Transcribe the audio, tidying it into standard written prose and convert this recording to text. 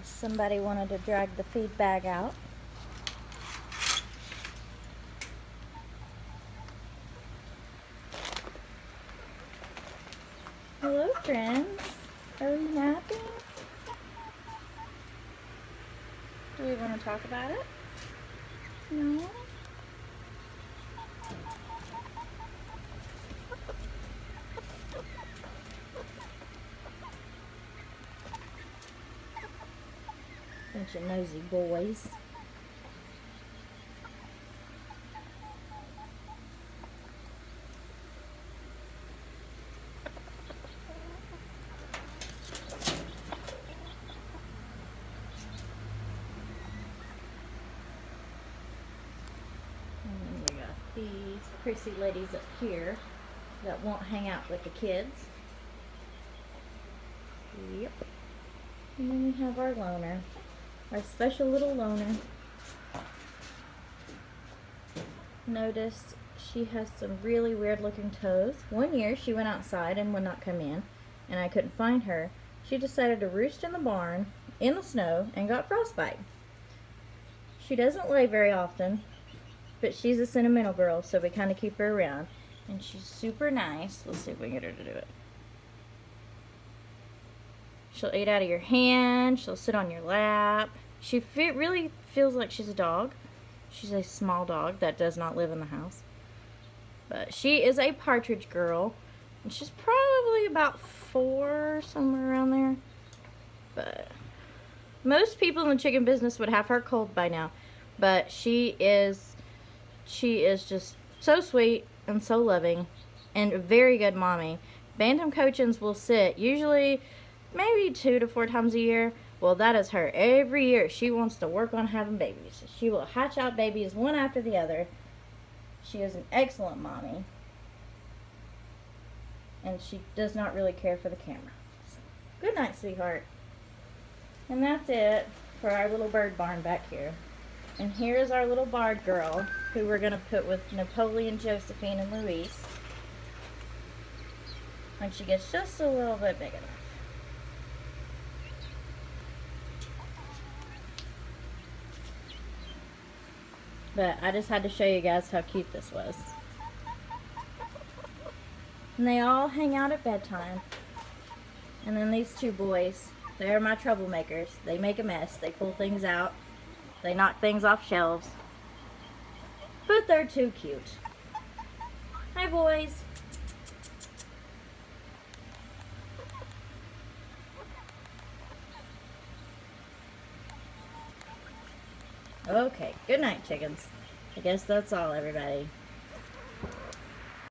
Somebody wanted to drag the feed bag out. Hello, friends. Are we napping? Do we want to talk about it? No? Bunch of nosy boys. And then we got these prissy ladies up here that won't hang out with the kids. Yep. And then we have our loner. Our special little loner. Notice she has some really weird looking toes. One year she went outside and would not come in, and I couldn't find her. She decided to roost in the barn in the snow and got frostbite. She doesn't lay very often, but she's a sentimental girl, so we kind of keep her around. And she's super nice. Let's see if we can get her to do it. She'll eat out of your hand. She'll sit on your lap. She really feels like she's a dog. She's a small dog that does not live in the house. But she is a partridge girl. And she's probably about 4, somewhere around there. But most people in the chicken business would have her cold by now. But she is just so sweet and so loving and a very good mommy. Bantam Cochins will sit usually maybe 2 to 4 times a year. Well, that is her. Every year she wants to work on having babies. She will hatch out babies one after the other. She is an excellent mommy. And she does not really care for the camera. So, good night, sweetheart. And that's it for our little bird barn back here. And here is our little barred girl, who we're going to put with Napoleon, Josephine, and Louise when she gets just a little bit big enough. But I just had to show you guys how cute this was. And they all hang out at bedtime. And then these 2 boys, they're my troublemakers. They make a mess. They pull things out. They knock things off shelves. But they're too cute. Hi, boys. Okay, good night, chickens. I guess that's all, everybody.